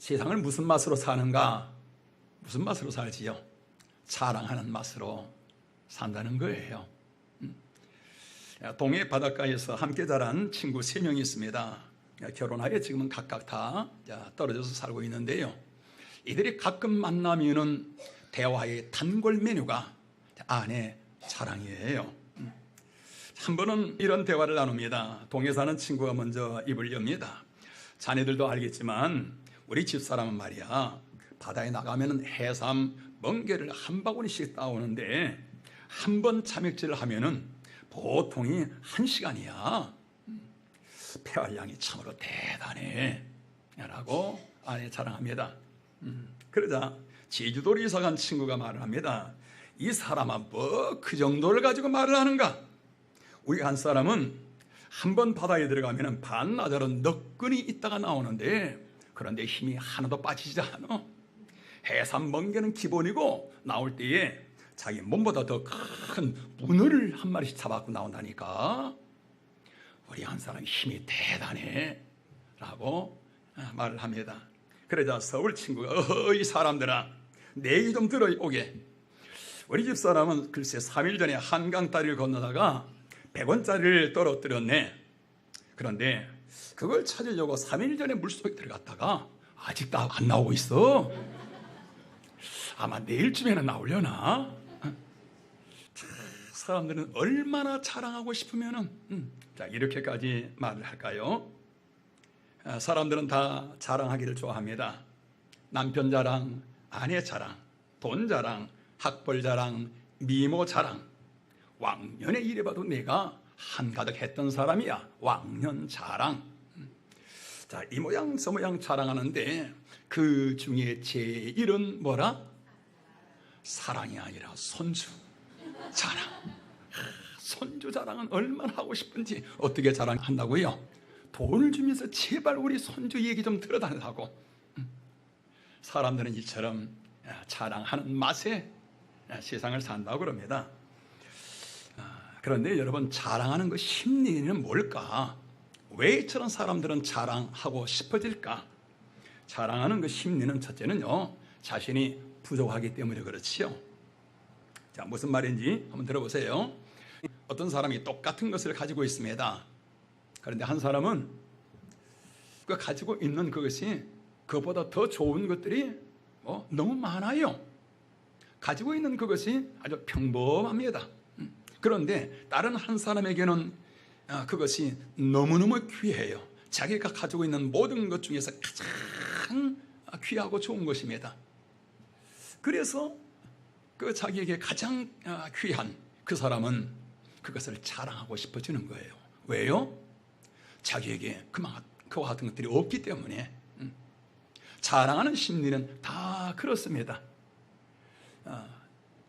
세상을 무슨 맛으로 사는가? 무슨 맛으로 살지요? 자랑하는 맛으로 산다는 거예요. 동해 바닷가에서 함께 자란 친구 3명이 있습니다. 결혼하여 지금은 각각 다 떨어져서 살고 있는데요. 이들이 가끔 만나면은 대화의 단골 메뉴가 아내 자랑이에요. 한 번은 이런 대화를 나눕니다. 동해 사는 친구가 먼저 입을 엽니다. 자네들도 알겠지만 우리 집사람은 말이야, 바다에 나가면은 해삼, 멍게를 한 바구니씩 따오는데 한 번 참외질을 하면은 보통이 1시간이야. 폐활량이 참으로 대단해 라고 아내 자랑합니다. 그러자 제주도로 이사간 친구가 말을 합니다. 이 사람아, 뭐 그 정도를 가지고 말을 하는가? 우리 한 사람은 한 번 바다에 들어가면 반나절로 너끈히 있다가 나오는데 그런데 힘이 하나도 빠지지 않아. 해삼 멍게는 기본이고 나올 때에 자기 몸보다 더 큰 문어를 한 마리씩 잡아갖고 나온다니까. 우리 한 사람 힘이 대단해 라고 말을 합니다. 그러자 서울 친구가 이 사람들아, 내 얘기 좀 들어오게. 우리 집사람은 글쎄 3일 전에 한강 다리를 건너다가 100원짜리를 떨어뜨렸네. 그런데 그걸 찾으려고 3일 전에 물속에 들어갔다가 아직도 안 나오고 있어. 아마 내일쯤에는 나오려나? 사람들은 얼마나 자랑하고 싶으면은 자, 이렇게까지 말을 할까요? 사람들은 다 자랑하기를 좋아합니다. 남편 자랑, 아내 자랑, 돈 자랑, 학벌 자랑, 미모 자랑. 왕년에 이래봐도 내가 한가득 했던 사람이야. 왕년 자랑. 자, 이 모양 저 모양 자랑하는데 그 중에 제일은 뭐라? 사랑이 아니라 손주 자랑. 손주 자랑은 얼마나 하고 싶은지. 어떻게 자랑한다고요? 돈을 주면서 제발 우리 손주 얘기 좀 들어달라고. 사람들은 이처럼 자랑하는 맛에 세상을 산다고 그럽니다. 그런데 여러분, 자랑하는 그 심리는 뭘까? 왜 이처럼 사람들은 자랑하고 싶어질까? 자랑하는 그 심리는 첫째는요, 자신이 부족하기 때문에 그렇지요. 자, 무슨 말인지 한번 들어보세요. 어떤 사람이 똑같은 것을 가지고 있습니다. 그런데 한 사람은 그 가지고 있는 그것이 그보다 더 좋은 것들이 너무 많아요. 가지고 있는 그것이 아주 평범합니다. 그런데 다른 한 사람에게는 그것이 너무너무 귀해요. 자기가 가지고 있는 모든 것 중에서 가장 귀하고 좋은 것입니다. 그래서 그 자기에게 가장 귀한 그 사람은 그것을 자랑하고 싶어지는 거예요. 왜요? 자기에게 그와 같은 것들이 없기 때문에. 자랑하는 심리는 다 그렇습니다.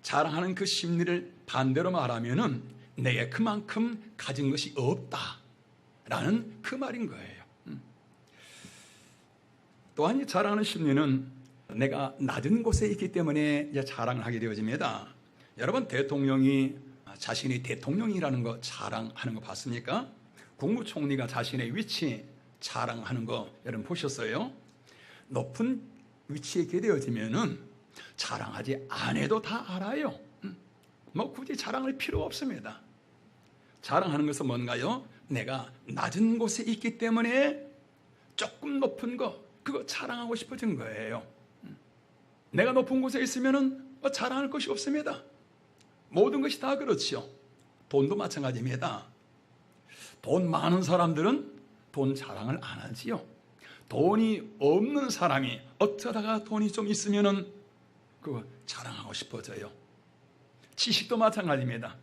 자랑하는 그 심리를 반대로 말하면은 내게 그만큼 가진 것이 없다라는 그 말인 거예요. 또한 이 자랑하는 심리는 내가 낮은 곳에 있기 때문에 이제 자랑을 하게 되어집니다. 여러분, 대통령이 자신이 대통령이라는 거 자랑하는 거 봤습니까? 국무총리가 자신의 위치 자랑하는 거 여러분 보셨어요? 높은 위치에 있게 되어지면은 자랑하지 않아도 다 알아요. 뭐 굳이 자랑할 필요 없습니다. 자랑하는 것은 뭔가요? 내가 낮은 곳에 있기 때문에 조금 높은 거, 그거 자랑하고 싶어진 거예요. 내가 높은 곳에 있으면은 자랑할 것이 없습니다. 모든 것이 다 그렇지요. 돈도 마찬가지입니다. 돈 많은 사람들은 돈 자랑을 안 하지요. 돈이 없는 사람이 어쩌다가 돈이 좀 있으면은 그거 자랑하고 싶어져요. 지식도 마찬가지입니다.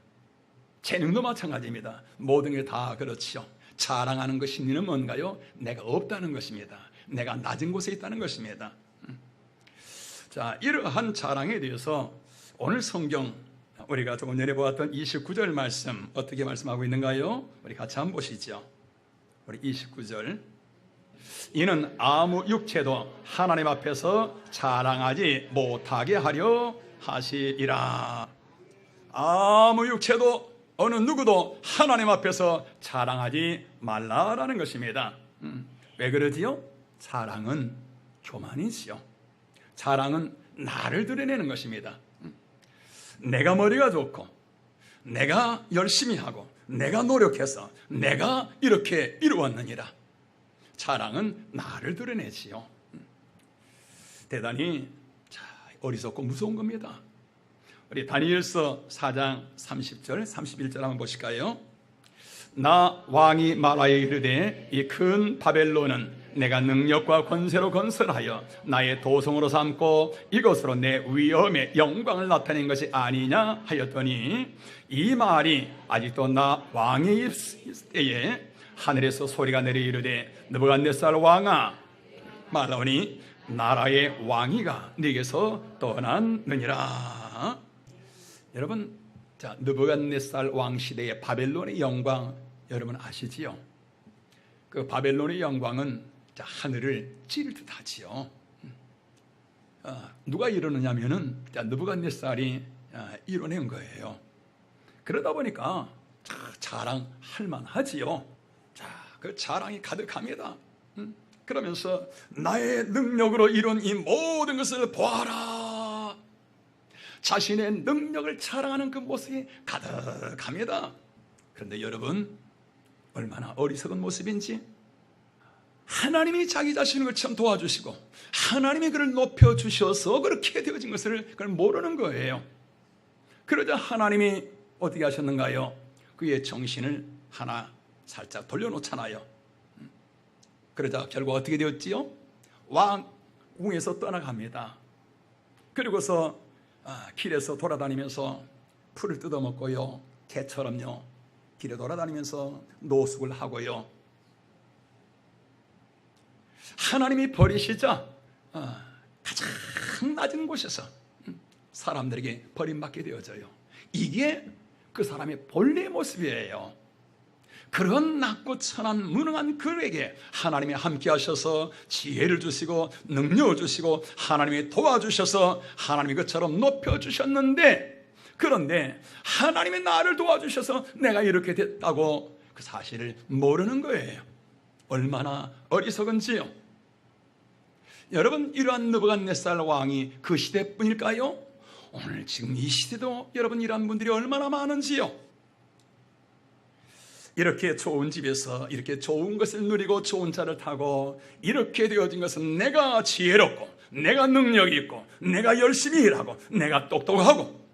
재능도 마찬가지입니다. 모든 게 다 그렇지요. 자랑하는 그 심리는 뭔가요? 내가 없다는 것입니다. 내가 낮은 곳에 있다는 것입니다. 자, 이러한 자랑에 대해서 오늘 성경 우리가 조금 전에 보았던 29절 말씀 어떻게 말씀하고 있는가요? 우리 같이 한번 보시죠. 우리 29절. 이는 아무 육체도 하나님 앞에서 자랑하지 못하게 하려 하시리라. 아무 육체도 어느 누구도 하나님 앞에서 자랑하지 말라라는 것입니다. 왜 그러지요? 자랑은 교만이지요. 자랑은 나를 드러내는 것입니다. 내가 머리가 좋고, 내가 열심히 하고, 내가 노력해서 내가 이렇게 이루었느니라. 자랑은 나를 드러내지요. 대단히 어리석고 무서운 겁니다. 우리 다니엘서 4장 30절 31절 한번 보실까요? 나 왕이 말하여 이르되 이 큰 바벨론은 내가 능력과 권세로 건설하여 나의 도성으로 삼고 이것으로 내 위엄의 영광을 나타낸 것이 아니냐 하였더니, 이 말이 아직도 나 왕의 입 때에 하늘에서 소리가 내려 이르되 느부갓네살 왕아 말하오니 나라의 왕위가 네게서 떠났느니라. 여러분, 자, 느부갓네살 왕 시대의 바벨론의 영광 여러분 아시지요? 그 바벨론의 영광은 하늘을 찌를 듯 하지요. 누가 이루느냐면은 느부갓네살이 이뤄낸 거예요. 그러다 보니까 자랑할 만하지요. 그 자랑이 가득합니다. 그러면서 나의 능력으로 이룬 이 모든 것을 보아라. 자신의 능력을 자랑하는 그 모습이 가득합니다. 그런데 여러분, 얼마나 어리석은 모습인지, 하나님이 자기 자신을 그처럼 도와주시고 하나님이 그를 높여주셔서 그렇게 되어진 것을 그걸 모르는 거예요. 그러자 하나님이 어떻게 하셨는가요? 그의 정신을 하나 살짝 돌려놓잖아요. 그러자 결국 어떻게 되었지요? 왕궁에서 떠나갑니다. 그리고서 길에서 돌아다니면서 풀을 뜯어먹고요, 개처럼요 길에 돌아다니면서 노숙을 하고요, 하나님이 버리시자 가장 낮은 곳에서 사람들에게 버림받게 되어져요. 이게 그 사람의 본래의 모습이에요. 그런 낮고 천한 무능한 그에게 하나님이 함께 하셔서 지혜를 주시고 능력을 주시고 하나님이 도와주셔서 하나님이 그처럼 높여주셨는데, 그런데 하나님이 나를 도와주셔서 내가 이렇게 됐다고 그 사실을 모르는 거예요. 얼마나 어리석은지요. 여러분, 이러한 느부갓네살 왕이 그 시대뿐일까요? 오늘 지금 이 시대도 여러분 이러한 분들이 얼마나 많은지요. 이렇게 좋은 집에서 이렇게 좋은 것을 누리고 좋은 차를 타고 이렇게 되어진 것은 내가 지혜롭고 내가 능력이 있고 내가 열심히 일하고 내가 똑똑하고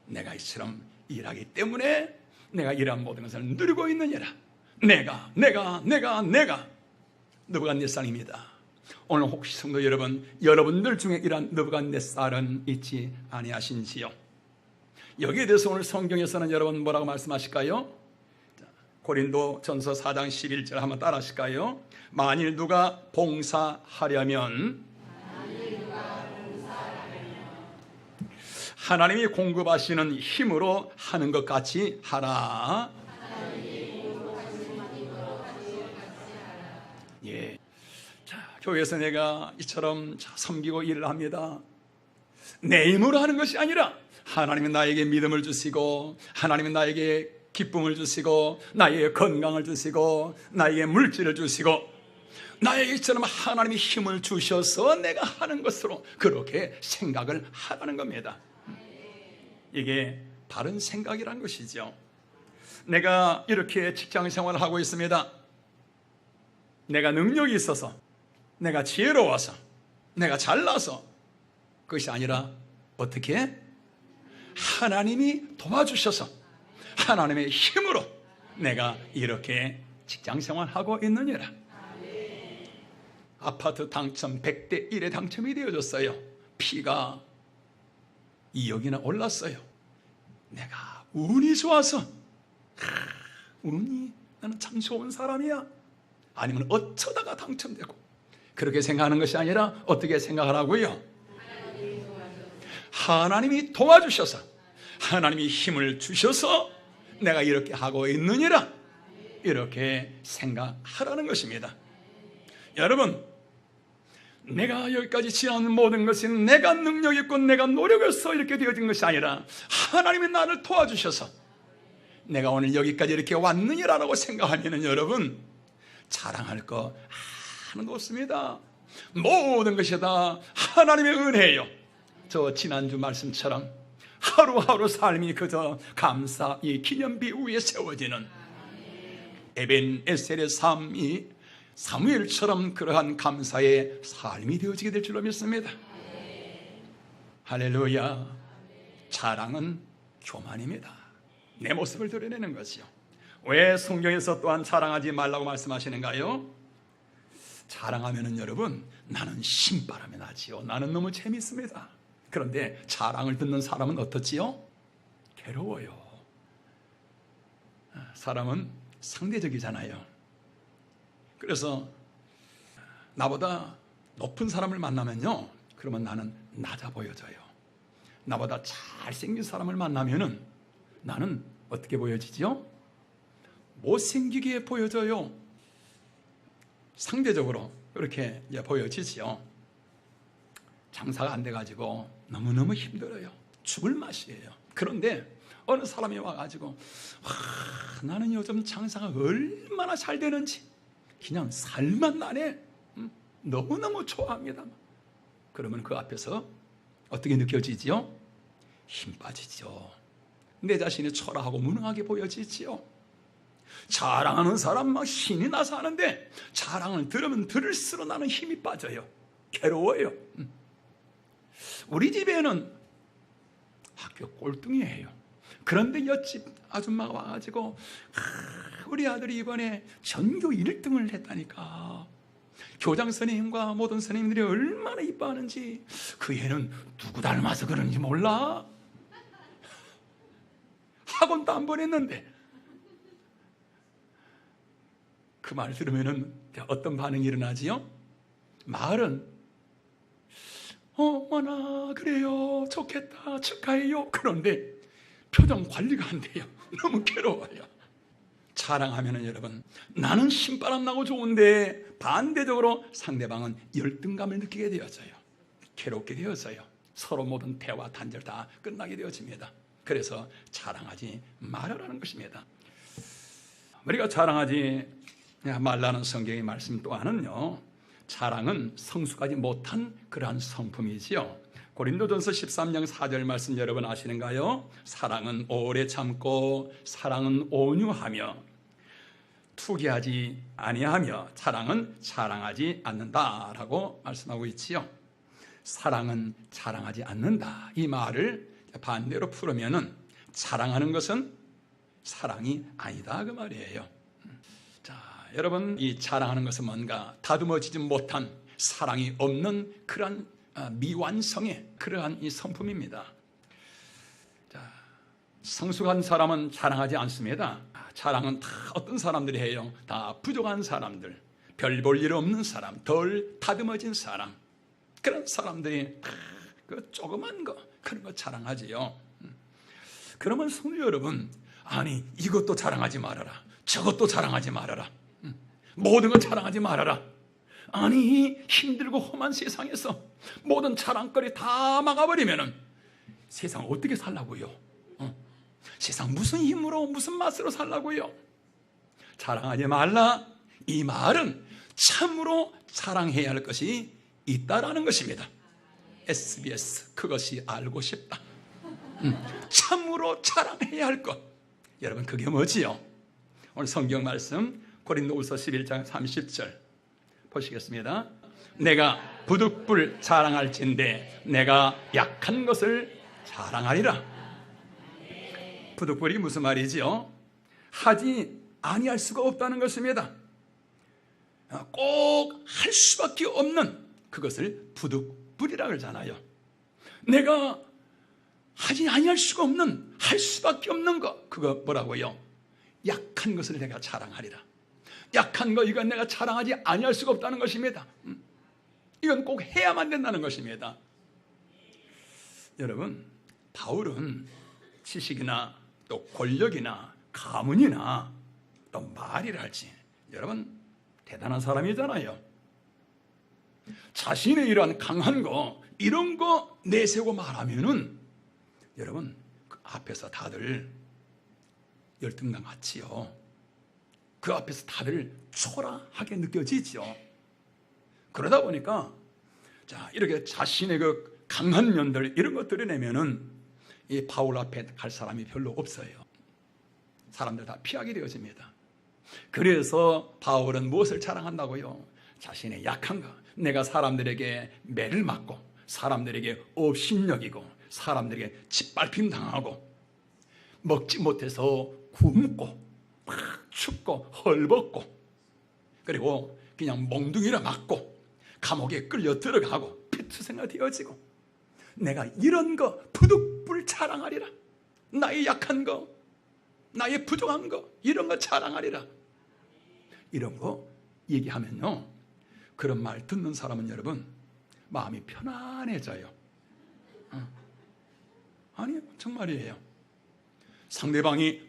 내가 이처럼 일하기 때문에 내가 이러한 모든 것을 누리고 있느니라. 내가 느부갓네살입니다. 오늘 혹시 성도 여러분, 여러분들 중에 이러한 느부갓네살은 있지 아니하신지요? 여기에 대해서 오늘 성경에서는 여러분 뭐라고 말씀하실까요? 고린도 전서 4장 11절 한번 따라 하실까요? 만일 누가 봉사하려면 하나님이 공급하시는 힘으로 하는 것 같이 하라. 예. 자, 교회에서 내가 이처럼 섬기고 일을 합니다. 내 힘으로 하는 것이 아니라 하나님이 나에게 믿음을 주시고 하나님이 나에게 기쁨을 주시고 나에게 건강을 주시고 나에게 물질을 주시고 나에게 이처럼 하나님이 힘을 주셔서 내가 하는 것으로 그렇게 생각을 하라는 겁니다. 이게 바른 생각이란 것이죠. 내가 이렇게 직장 생활을 하고 있습니다. 내가 능력이 있어서, 내가 지혜로워서, 내가 잘나서, 그것이 아니라 어떻게? 하나님이 도와주셔서 하나님의 힘으로 내가 이렇게 직장 생활하고 있느니라. 아파트 당첨 100대 1에 당첨이 되어졌어요. 피가 2억이나 올랐어요. 내가 운이 좋아서, 운이 나는 참 좋은 사람이야, 아니면 어쩌다가 당첨되고, 그렇게 생각하는 것이 아니라 어떻게 생각하라고요? 하나님이 도와주셔서 하나님이 힘을 주셔서 내가 이렇게 하고 있느니라, 이렇게 생각하라는 것입니다. 여러분, 내가 여기까지 지은 모든 것이 내가 능력 있고 내가 노력해서 이렇게 되어진 것이 아니라 하나님이 나를 도와주셔서 내가 오늘 여기까지 이렇게 왔느니라고 생각하면 여러분 자랑할 거 하나도 없습니다. 모든 것이 다 하나님의 은혜예요. 저 지난주 말씀처럼 하루하루 삶이 그저 감사의 기념비 위에 세워지는 에벤에셀의 삶이 사무엘처럼 그러한 감사의 삶이 되어지게 될 줄로 믿습니다. 할렐루야. 자랑은 교만입니다. 내 모습을 드러내는 것이요. 왜 성경에서 또한 자랑하지 말라고 말씀하시는가요? 자랑하면은 여러분, 나는 신바람이 나지요. 나는 너무 재밌습니다. 그런데 자랑을 듣는 사람은 어떻지요? 괴로워요. 사람은 상대적이잖아요. 그래서 나보다 높은 사람을 만나면요, 그러면 나는 낮아 보여져요. 나보다 잘생긴 사람을 만나면은 나는 어떻게 보여지죠? 못생기게 보여져요. 상대적으로 그렇게 보여지지요. 장사가 안 돼가지고 너무너무 힘들어요. 죽을 맛이에요. 그런데 어느 사람이 와가지고 나는 요즘 장사가 얼마나 잘 되는지 그냥 살만 나네, 너무너무 좋아합니다. 그러면 그 앞에서 어떻게 느껴지지요? 힘 빠지죠. 내 자신이 초라하고 무능하게 보여지지요. 자랑하는 사람 막 신이 나서 하는데 자랑을 들으면 들을수록 나는 힘이 빠져요. 괴로워요. 우리 집에는 학교 꼴등이에요. 그런데 옆집 아줌마가 와가지고 우리 아들이 이번에 전교 1등을 했다니까. 교장 선생님과 모든 선생님들이 얼마나 이뻐하는지. 그 애는 누구 닮아서 그런지 몰라. 학원도 안 보냈는데. 그 말 들으면은 어떤 반응이 일어나지요? 말은 어머나 그래요, 좋겠다, 축하해요. 그런데 표정 관리가 안 돼요. 너무 괴로워요. 자랑하면은 여러분, 나는 신바람 나고 좋은데 반대적으로 상대방은 열등감을 느끼게 되어져요. 괴롭게 되어져요. 서로 모든 대화 단절 다 끝나게 되어집니다. 그래서 자랑하지 말아라는 것입니다. 우리가 자랑하지 말라는 성경의 말씀 또한은요, 자랑은 성숙하지 못한 그러한 성품이지요. 고린도전서 13장 4절 말씀 여러분 아시는가요? 사랑은 오래 참고 사랑은 온유하며 투기하지 아니하며 사랑은 자랑하지 않는다라고 말씀하고 있지요. 사랑은 자랑하지 않는다. 이 말을 반대로 풀으면은 자랑하는 것은 사랑이 아니다 그 말이에요. 자, 여러분, 이 자랑하는 것은 뭔가 다듬어지지 못한 사랑이 없는 그러한 미완성의 그러한 이 성품입니다. 자, 성숙한 사람은 자랑하지 않습니다. 자랑은 다 어떤 사람들이 해요? 다 부족한 사람들, 별 볼 일 없는 사람, 덜 다듬어진 사람, 그런 사람들이 그 조그만 거, 그런 거 자랑하지요. 그러면 성도 여러분, 아니 이것도 자랑하지 말아라, 저것도 자랑하지 말아라, 모든 걸 자랑하지 말아라. 아니 힘들고 험한 세상에서 모든 자랑거리 다 막아버리면은 세상 어떻게 살라고요? 세상 무슨 힘으로 무슨 맛으로 살라고요? 자랑하지 말라. 이 말은 참으로 자랑해야 할 것이 있다라는 것입니다. SBS 그것이 알고 싶다. 참으로 자랑해야 할 것. 여러분 그게 뭐지요? 오늘 성경 말씀 고린도후서 11장 30절 보시겠습니다. 내가 부득불 자랑할진대 내가 약한 것을 자랑하리라. 부득불이 무슨 말이지요? 하지 아니할 수가 없다는 것입니다. 꼭 할 수밖에 없는 그것을 부득불이라고 그러잖아요. 내가 하지 아니할 수가 없는, 할 수밖에 없는 것, 그거 뭐라고요? 약한 것을 내가 자랑하리라. 약한 거, 이건 내가 자랑하지 아니할 수가 없다는 것입니다. 이건 꼭 해야만 된다는 것입니다. 여러분, 바울은 지식이나 또 권력이나 가문이나 또 말이랄지, 여러분 대단한 사람이잖아요. 자신의 이러한 강한 거, 이런 거 내세우고 말하면은 여러분 그 앞에서 다들 열등감 같지요. 그 앞에서 다들 초라하게 느껴지죠. 그러다 보니까 자, 이렇게 자신의 그 강한 면들 이런 것 드러내면은 이 바울 앞에 갈 사람이 별로 없어요. 사람들 다 피하게 되어집니다. 그래서 바울은 무엇을 자랑한다고요? 자신의 약한 것, 내가 사람들에게 매를 맞고 사람들에게 업신여기고 사람들에게 짓밟힘 당하고 먹지 못해서 굶고 막 춥고 헐벗고 그리고 그냥 몽둥이라 맞고 감옥에 끌려 들어가고 피투성이가 되어지고 내가 이런 거 부득불 자랑하리라. 나의 약한 거, 나의 부족한 거 이런 거 자랑하리라. 이런 거 얘기하면요, 그런 말 듣는 사람은 여러분 마음이 편안해져요. 아니 정말이에요. 상대방이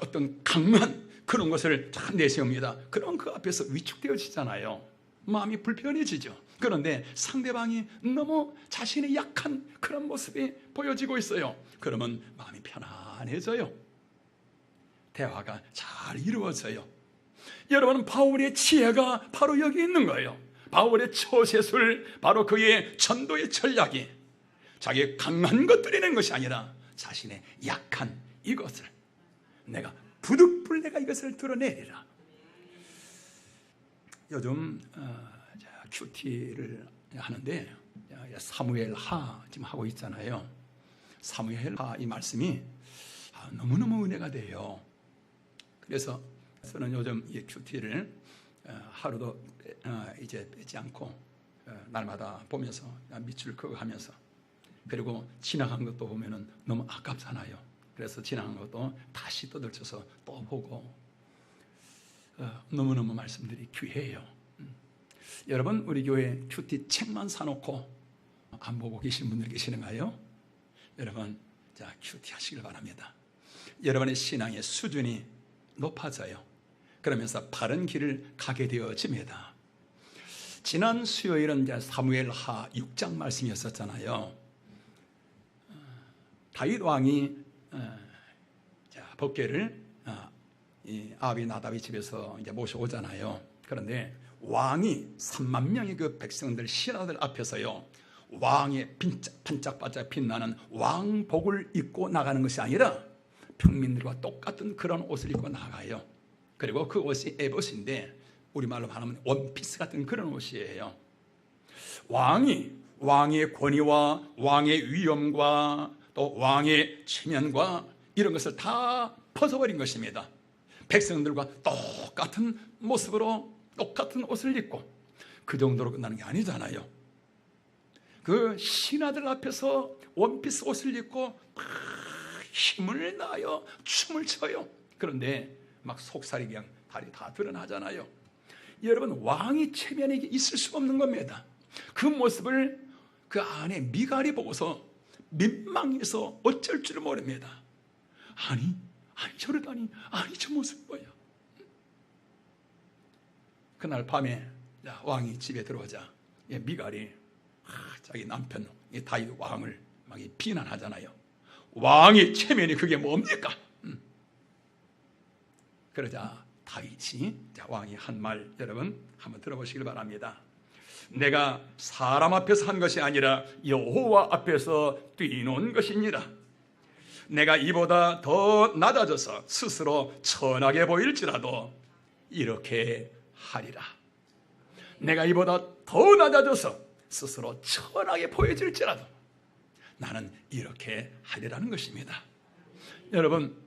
어떤 강한 그런 것을 잘 내세웁니다. 그럼 그 앞에서 위축되어지잖아요. 마음이 불편해지죠. 그런데 상대방이 너무 자신의 약한 그런 모습이 보여지고 있어요. 그러면 마음이 편안해져요. 대화가 잘 이루어져요. 여러분, 바울의 지혜가 바로 여기 있는 거예요. 바울의 처세술, 바로 그의 전도의 전략이 자기의 강한 것들이 낸 것이 아니라 자신의 약한 이것을 내가 부득불 내가 이것을 드러내리라. 요즘 큐티를 하는데 사무엘 하 지금 하고 있잖아요. 사무엘 하 이 말씀이 너무너무 은혜가 돼요. 그래서 저는 요즘 이 큐티를 하루도 이제 빼지 않고 날마다 보면서 밑줄 그어 하면서, 그리고 지나간 것도 보면은 너무 아깝잖아요. 그래서 지나간 것도 다시 떠들쳐서 또 보고 너무너무 말씀들이 귀해요. 여러분, 우리 교회 큐티 책만 사놓고 안 보고 계신 분들 계시는가요? 여러분, 자, 큐티 하시길 바랍니다. 여러분의 신앙의 수준이 높아져요. 그러면서 바른 길을 가게 되어집니다. 지난 수요일은 이제 사무엘하 6장 말씀이었었잖아요. 다윗 왕이 법궤를 이 아비 나답의 집에서 이제 모셔오잖아요. 그런데 왕이 3만 명의 그 백성들 신하들 앞에서요, 왕의 반짝반짝 빛나는 왕복을 입고 나가는 것이 아니라 평민들과 똑같은 그런 옷을 입고 나가요. 그리고 그 옷이 에봇인데 우리말로 말하면 원피스 같은 그런 옷이에요. 왕의 권위와 왕의 위엄과 또 왕의 체면과 이런 것을 다 벗어버린 것입니다. 백성들과 똑같은 모습으로 똑같은 옷을 입고 그 정도로 끝나는 게 아니잖아요. 그 신하들 앞에서 원피스 옷을 입고 막 힘을 나요, 춤을 춰요. 그런데 막 속살이 그냥 다리 다 드러나잖아요. 여러분, 왕이 체면에 있을 수가 없는 겁니다. 그 모습을 그 안에 미갈이 보고서 민망해서 어쩔 줄 모릅니다. 아니 저러다니, 아니 저 모습 뭐야. 그날 밤에 왕이 집에 들어오자 미갈이 자기 남편 다윗 왕을 막 비난하잖아요. 왕의 체면이 그게 뭡니까? 그러자 다윗이, 왕이 한 말 여러분 한번 들어보시길 바랍니다. 내가 사람 앞에서 한 것이 아니라 여호와 앞에서 뛰노은 것이니라. 내가 이보다 더 낮아져서 스스로 천하게 보일지라도 이렇게 하리라. 내가 이보다 더 낮아져서 스스로 천하게 보여질지라도 나는 이렇게 하리라는 것입니다. 여러분,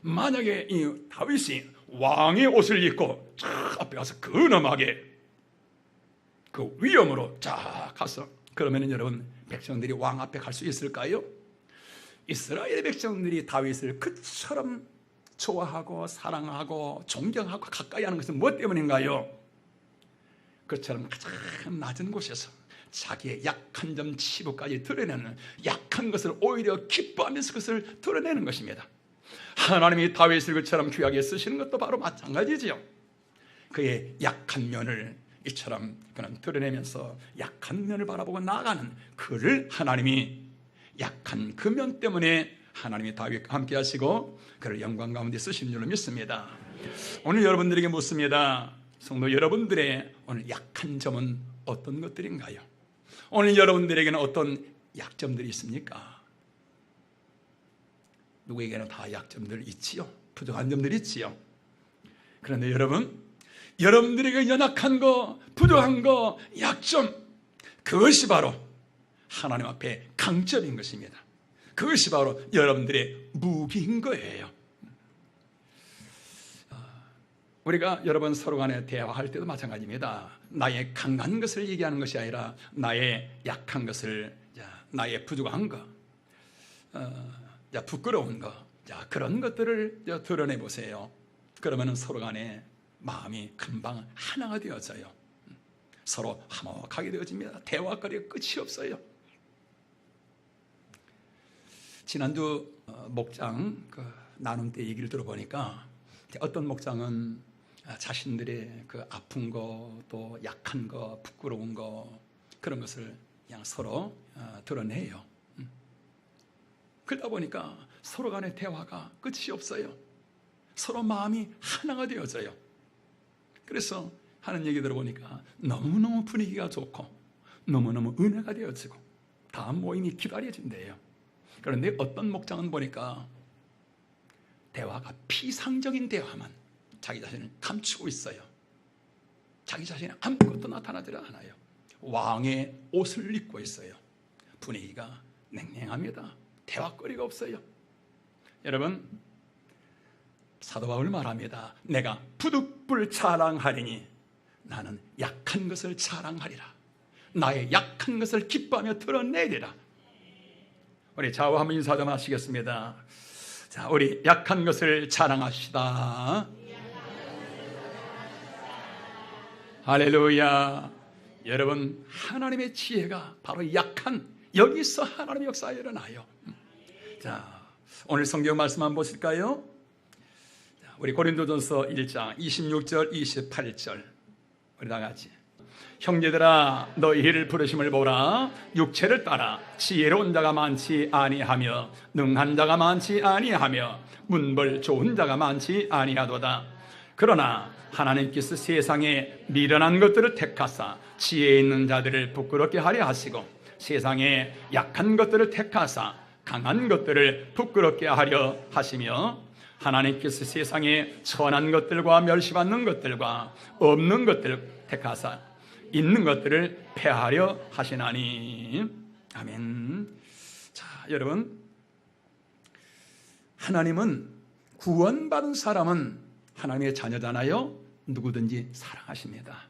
만약에 이 다윗이 왕의 옷을 입고 쫙 앞에 가서 근엄하게 그 위엄으로 쫙 가서, 그러면 여러분, 백성들이 왕 앞에 갈 수 있을까요? 이스라엘 백성들이 다윗을 그처럼 좋아하고 사랑하고 존경하고 가까이 하는 것은 무엇 때문인가요? 그처럼 가장 낮은 곳에서 자기의 약한 점 치부까지 드러내는, 약한 것을 오히려 기뻐하면서 그것을 드러내는 것입니다. 하나님이 다윗을 그처럼 귀하게 쓰시는 것도 바로 마찬가지지요. 그의 약한 면을 이처럼 그는 드러내면서 약한 면을 바라보고 나아가는 그를 하나님이, 약한 그 면 때문에 하나님이 다윗과 함께 하시고 그를 영광 가운데 쓰시는 줄로 믿습니다. 오늘 여러분들에게 묻습니다. 성도 여러분들의 오늘 약한 점은 어떤 것들인가요? 오늘 여러분들에게는 어떤 약점들이 있습니까? 누구에게는 다 약점들 있지요. 부족한 점들이 있지요. 그런데 여러분들에게 연약한 거, 부족한 거, 약점, 그것이 바로 하나님 앞에 강점인 것입니다. 그것이 바로 여러분들의 무기인 거예요. 우리가 여러분 서로 간에 대화할 때도 마찬가지입니다. 나의 강한 것을 얘기하는 것이 아니라 나의 약한 것을, 나의 부족한 거, 부끄러운 거, 그런 것들을 드러내 보세요. 그러면 서로 간에 마음이 금방 하나가 되어져요. 서로 화목하게 되어집니다. 대화거리가 끝이 없어요. 지난주 목장 나눔 때 얘기를 들어보니까 어떤 목장은 자신들의 그 아픈 거, 또 약한 거, 부끄러운 거, 그런 것을 그냥 서로 드러내요. 그러다 보니까 서로 간의 대화가 끝이 없어요. 서로 마음이 하나가 되어져요. 그래서 하는 얘기 들어보니까 너무너무 분위기가 좋고 너무너무 은혜가 되어지고 다음 모임이 기다려진대요. 그런데 어떤 목장은 보니까 대화가 피상적인 대화만 자기 자신을 감추고 있어요. 자기 자신이 아무것도 나타나지 않아요. 왕의 옷을 입고 있어요. 분위기가 냉랭합니다. 대화거리가 없어요. 여러분, 사도 바울 말합니다. 내가 부득불 자랑하리니 나는 약한 것을 자랑하리라. 나의 약한 것을 기뻐하며 드러내리라. 우리 좌우 한번 인사 좀 하시겠습니다. 자, 우리 약한 것을 자랑합시다. 할렐루야. 여러분, 하나님의 지혜가 바로 약한, 여기서 하나님의 역사가 일어나요. 자, 오늘 성경 말씀 한번 보실까요? 우리 고린도전서 1장 26절 28절 우리 다 같이. 형제들아 너희를 부르심을 보라. 육체를 따라 지혜로운 자가 많지 아니하며 능한 자가 많지 아니하며 문벌 좋은 자가 많지 아니하도다. 그러나 하나님께서 세상에 미련한 것들을 택하사 지혜 있는 자들을 부끄럽게 하려 하시고 세상에 약한 것들을 택하사 강한 것들을 부끄럽게 하려 하시며 하나님께서 세상에 천한 것들과 멸시받는 것들과 없는 것들을 택하사 있는 것들을 폐하려 하시나니. 아멘. 자, 여러분, 하나님은 구원받은 사람은 하나님의 자녀잖아요. 누구든지 사랑하십니다.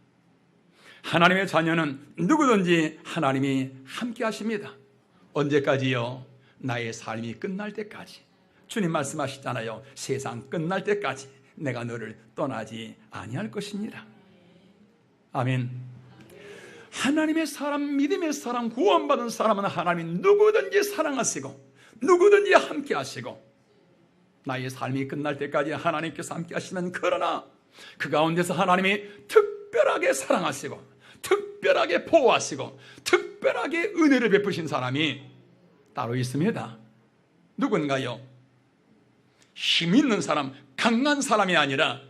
하나님의 자녀는 누구든지 하나님이 함께 하십니다. 언제까지요? 나의 삶이 끝날 때까지. 주님 말씀하시잖아요. 세상 끝날 때까지 내가 너를 떠나지 아니할 것입니다. 아멘. 하나님의 사람, 믿음의 사람, 구원받은 사람은 하나님이 누구든지 사랑하시고 누구든지 함께 하시고 나의 삶이 끝날 때까지 하나님께서 함께 하시면, 그러나 그 가운데서 하나님이 특별하게 사랑하시고 특별하게 보호하시고 특별하게 은혜를 베푸신 사람이 따로 있습니다. 누군가요? 힘 있는 사람, 강한 사람이 아니라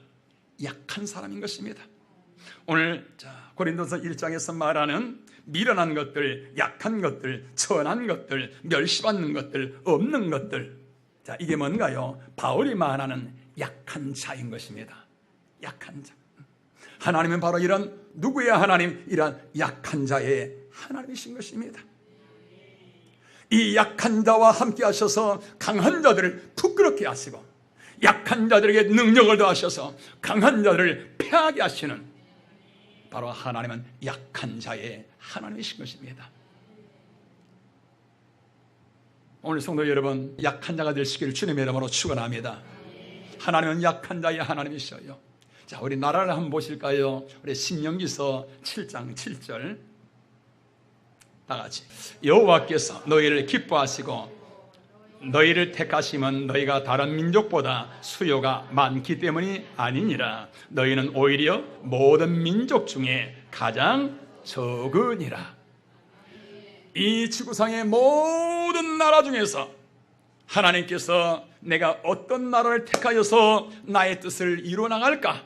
약한 사람인 것입니다. 오늘 고린도서 1장에서 말하는 미련한 것들, 약한 것들, 천한 것들, 멸시받는 것들, 없는 것들, 자, 이게 뭔가요? 바울이 말하는 약한 자인 것입니다. 약한 자. 하나님은 바로 이런, 누구야 하나님? 이런 약한 자의 하나님이신 것입니다. 이 약한 자와 함께 하셔서 강한 자들을 부끄럽게 하시고 약한 자들에게 능력을 더하셔서 강한 자들을 패하게 하시는, 바로 하나님은 약한 자의 하나님이신 것입니다. 오늘 성도 여러분, 약한 자가 되시기를 주님의 이름으로 축원합니다. 하나님은 약한 자의 하나님이셔요. 자, 우리 나라를 한번 보실까요? 우리 신명기서 7장 7절 다 같이. 여호와께서 너희를 기뻐하시고 너희를 택하심은 너희가 다른 민족보다 수요가 많기 때문이 아니니라. 너희는 오히려 모든 민족 중에 가장 적으니라. 이 지구상의 모든 나라 중에서 하나님께서 내가 어떤 나라를 택하여서 나의 뜻을 이루어 나갈까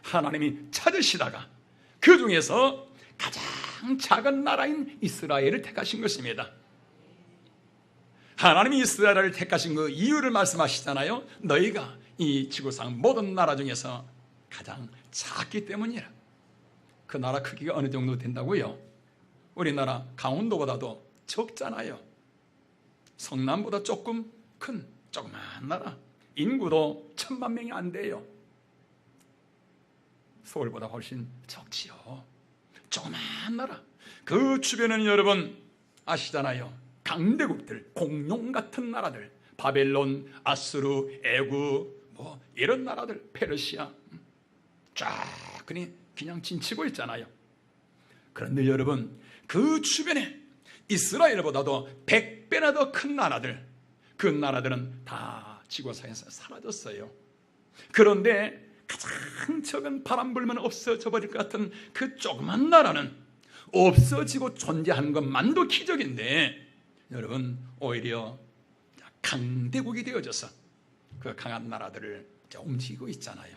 하나님이 찾으시다가 그 중에서 가장 작은 나라인 이스라엘을 택하신 것입니다. 하나님이 이스라엘을 택하신 그 이유를 말씀하시잖아요. 너희가 이 지구상 모든 나라 중에서 가장 작기 때문이라. 그 나라 크기가 어느 정도 된다고요? 우리나라 강원도보다도 적잖아요. 성남보다 조금 큰 조그만 나라. 인구도 1000만 명이 안 돼요. 서울보다 훨씬 적지요. 조그만 나라. 그 주변에는 여러분 아시잖아요. 강대국들, 공룡 같은 나라들, 바벨론, 아수르, 애굽, 뭐 이런 나라들, 페르시아 쫙 그냥 진치고 있잖아요. 그런데 여러분 그 주변에 이스라엘보다도 100배나 더 큰 나라들, 그 나라들은 다 지구상에서 사라졌어요. 그런데 가장 적은 바람 불면 없어져 버릴 것 같은 그 조그만 나라는 없어지고 존재하는 것만도 기적인데, 여러분 오히려 강대국이 되어져서 그 강한 나라들을 움직이고 있잖아요.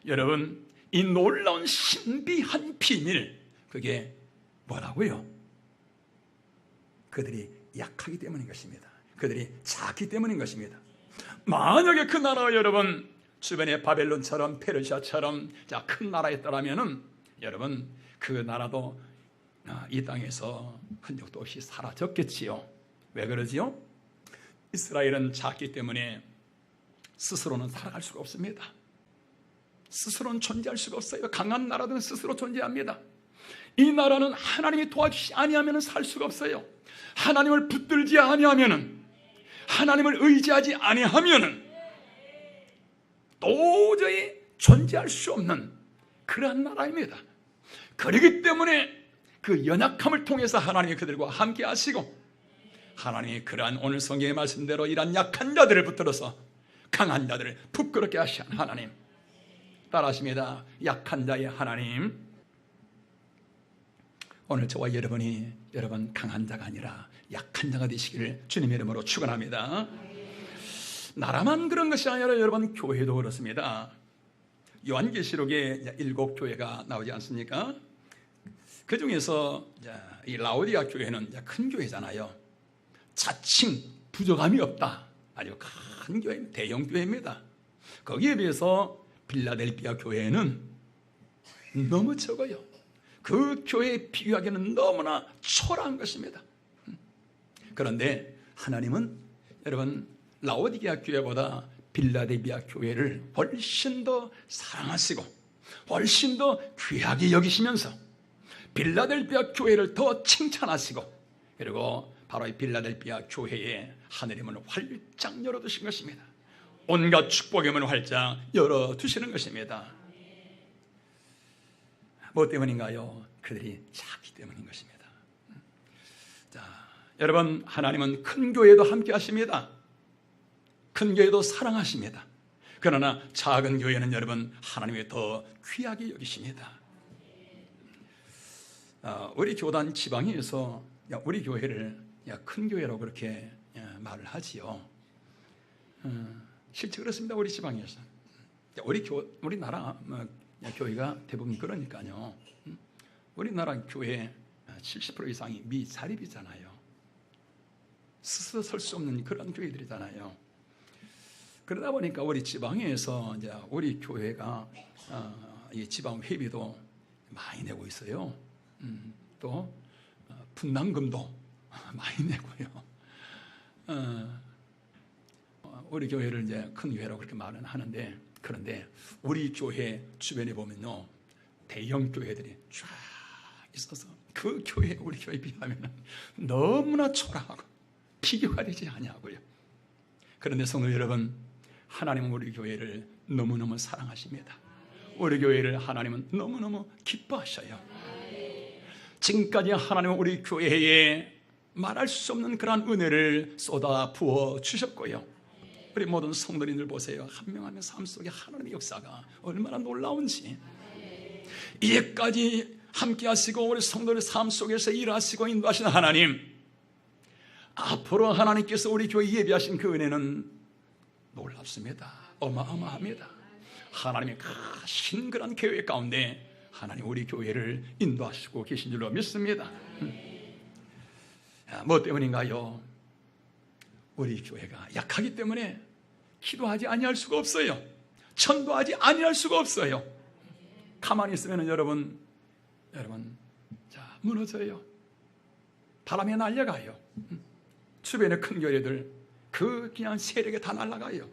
여러분 이 놀라운 신비한 비밀, 그게 뭐라고요? 그들이 약하기 때문인 것입니다. 그들이 작기 때문인 것입니다. 만약에 그 나라가 여러분 주변에 바벨론처럼 페르시아처럼 큰 나라였더라면은 여러분 그 나라도 이 땅에서 흔적도 없이 사라졌겠지요. 왜 그러지요? 이스라엘은 작기 때문에 스스로는 살아갈 수가 없습니다. 스스로는 존재할 수가 없어요. 강한 나라들은 스스로 존재합니다. 이 나라는 하나님이 도와주시지 아니하면 살 수가 없어요. 하나님을 붙들지 아니하면, 하나님을 의지하지 아니하면 도저히 존재할 수 없는 그러한 나라입니다. 그렇기 때문에 그 연약함을 통해서 하나님이 그들과 함께 하시고, 하나님이 그러한 오늘 성경의 말씀대로 이러한 약한 자들을 붙들어서 강한 자들을 부끄럽게 하신 하나님, 따라하십니다. 약한 자의 하나님. 오늘 저와 여러분이 여러분 강한 자가 아니라 약한 자가 되시기를 주님의 이름으로 축원합니다. 나라만 그런 것이 아니라 여러분 교회도 그렇습니다. 요한계시록에 7교회가 나오지 않습니까? 그 중에서 이 라오디가 교회는 큰 교회잖아요. 자칭 부족함이 없다, 아주 큰 교회, 대형 교회입니다. 거기에 비해서 빌라델피아 교회는 너무 적어요. 그 교회에 비교하기에는 너무나 초라한 것입니다. 그런데 하나님은 여러분 라오디게아 교회보다 빌라델피아 교회를 훨씬 더 사랑하시고 훨씬 더 귀하게 여기시면서 빌라델피아 교회를 더 칭찬하시고, 그리고 바로 이 빌라델피아 교회에 하늘의 문을 활짝 열어두신 것입니다. 온갖 축복의 문을 활짝 열어두시는 것입니다. 뭐 때문인가요? 그들이 작기 때문인 것입니다. 자, 여러분 하나님은 큰 교회도 함께 하십니다. 큰 교회도 사랑하십니다. 그러나 작은 교회는 여러분 하나님이 더 귀하게 여기십니다. 우리 교단 지방에서 우리 교회를 큰 교회라고 그렇게 말을 하지요. 실제 그렇습니다. 우리 지방에서 우리나라 교회가 대부분 그러니까요. 우리나라 교회 70% 이상이 미자립이잖아요. 스스로 설 수 없는 그런 교회들이잖아요. 그러다 보니까 우리 지방에서 이제 우리 교회가 이 지방 회비도 많이 내고 있어요. 또 분담금도 많이 내고요. 우리 교회를 이제 큰 교회라고 그렇게 말은 하는데, 그런데 우리 교회 주변에 보면요, 대형 교회들이 쫙 있어서 그 교회 우리 교회에 비하면 너무나 초라하고 비교가 되지 아니하고요. 그런데 성도 여러분, 하나님은 우리 교회를 너무너무 사랑하십니다. 우리 교회를 하나님은 너무너무 기뻐하셔요. 지금까지 하나님은 우리 교회에 말할 수 없는 그러한 은혜를 쏟아 부어 주셨고요. 우리 모든 성도님들 보세요. 한 명 한 명 삶 속에 하나님의 역사가 얼마나 놀라운지. 이제까지 함께 하시고 우리 성도의 삶 속에서 일하시고 인도하시는 하나님, 앞으로 하나님께서 우리 교회에 예비하신 그 은혜는 놀랍습니다. 어마어마합니다. 하나님의 크신 그런 계획 가운데 하나님 우리 교회를 인도하시고 계신 줄로 믿습니다. 뭐 때문인가요? 우리 교회가 약하기 때문에 기도하지 아니할 수가 없어요. 전도하지 아니할 수가 없어요. 가만히 있으면 여러분 자, 무너져요. 바람에 날려가요. 주변의 큰 교회들 그냥 세력에 다 날아가요.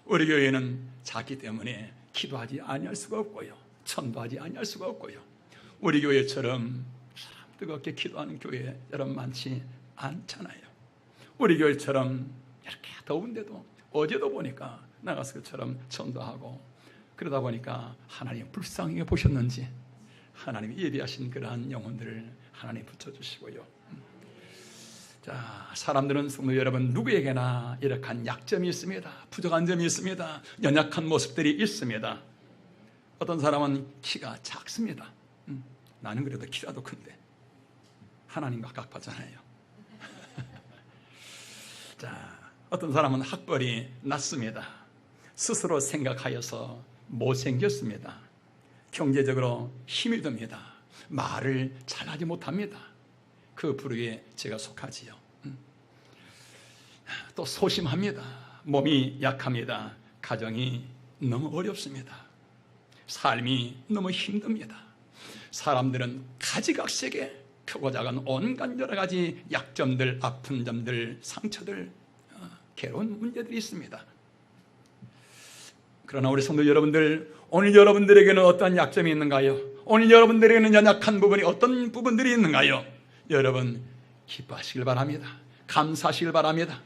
우리 교회는 작기 때문에 기도하지 아니할 수가 없고요, 전도하지 아니할 수가 없고요. 우리 교회처럼 뜨겁게 기도하는 교회 여러분 많지 않잖아요. 우리 교회처럼 이렇게 더운데도 어제도 보니까 나가서 그처럼 전도하고 그러다 보니까 하나님 불쌍하게 보셨는지 하나님이 예비하신 그러한 영혼들을 하나님 붙여주시고요. 자, 사람들은 성도 여러분 누구에게나 이렇게 약점이 있습니다. 부족한 점이 있습니다. 연약한 모습들이 있습니다. 어떤 사람은 키가 작습니다. 나는 그래도 키라도 큰데 하나님과 각파잖아요. 자, 어떤 사람은 학벌이 낮습니다. 스스로 생각하여서 못생겼습니다. 경제적으로 힘이 듭니다. 말을 잘하지 못합니다. 그 부류에 제가 속하지요. 또 소심합니다. 몸이 약합니다. 가정이 너무 어렵습니다. 삶이 너무 힘듭니다. 사람들은 가지각색의 크고 작은 온갖 여러 가지 약점들, 아픈 점들, 상처들, 괴로운 문제들이 있습니다. 그러나 우리 성도 여러분들, 오늘 여러분들에게는 어떤 약점이 있는가요? 오늘 여러분들에게는 연약한 부분이 어떤 부분들이 있는가요? 여러분 기뻐하시길 바랍니다. 감사하시길 바랍니다.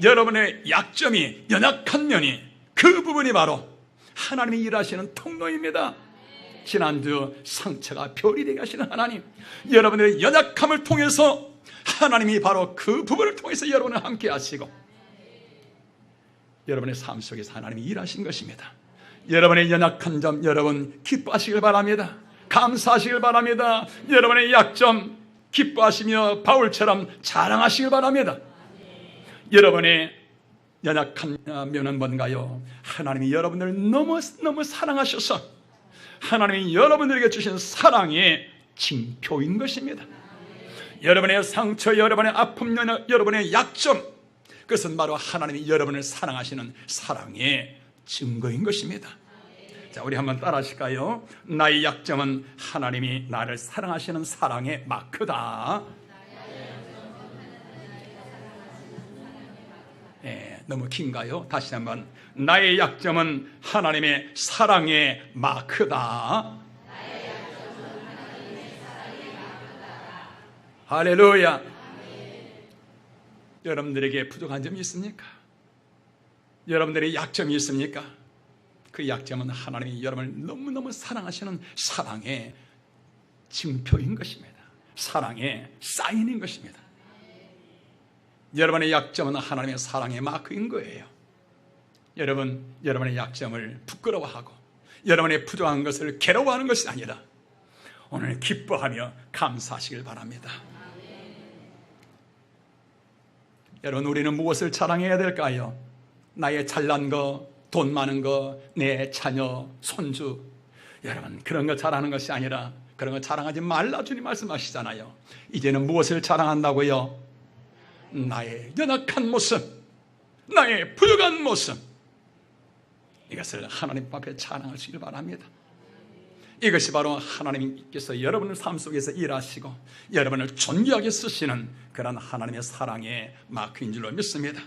여러분의 약점이, 연약한 면이, 그 부분이 바로 하나님이 일하시는 통로입니다. 지난주 상처가 별이 되게 하시는 하나님, 여러분의 연약함을 통해서 하나님이 바로 그 부분을 통해서 여러분을 함께 하시고 여러분의 삶 속에서 하나님이 일하신 것입니다. 여러분의 연약한 점 여러분 기뻐하시길 바랍니다. 감사하시길 바랍니다. 여러분의 약점 기뻐하시며 바울처럼 자랑하시길 바랍니다. 여러분의 연약한 면은 뭔가요? 하나님이 여러분을 너무 사랑하셔서 하나님이 여러분들에게 주신 사랑의 징표인 것입니다. 여러분의 상처, 여러분의 아픔, 여러분의 약점, 그것은 바로 하나님이 여러분을 사랑하시는 사랑의 증거인 것입니다. 자, 우리 한번 따라 하실까요? 나의 약점은 하나님이 나를 사랑하시는 사랑의 마크다. 네, 너무 긴가요? 다시 한번. 나의 약점은 하나님의 사랑의 마크다. 할렐루야. 여러분들에게 부족한 점이 있습니까? 여러분들의 약점이 있습니까? 그 약점은 하나님이 여러분을 너무너무 사랑하시는 사랑의 증표인 것입니다. 사랑의 사인인 것입니다. 여러분의 약점은 하나님의 사랑의 마크인 거예요. 여러분의 약점을 부끄러워하고 여러분의 부족한 것을 괴로워하는 것이 아니라 오늘 기뻐하며 감사하시길 바랍니다. 여러분, 우리는 무엇을 자랑해야 될까요? 나의 잘난 거, 돈 많은 거, 내 자녀, 손주, 여러분 그런 거 자랑하는 것이 아니라 그런 거 자랑하지 말라 주님 말씀하시잖아요. 이제는 무엇을 자랑한다고요? 나의 연약한 모습, 나의 부족한 모습, 이것을 하나님 앞에 자랑하시길 바랍니다. 이것이 바로 하나님께서 여러분의 삶 속에서 일하시고 여러분을 존귀하게 쓰시는 그런 하나님의 사랑의 마크인 줄로 믿습니다.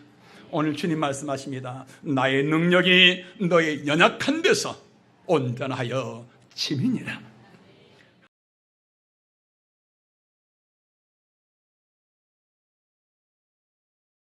오늘 주님 말씀하십니다. 나의 능력이 너의 연약한 데서 온전하여 짐이니라.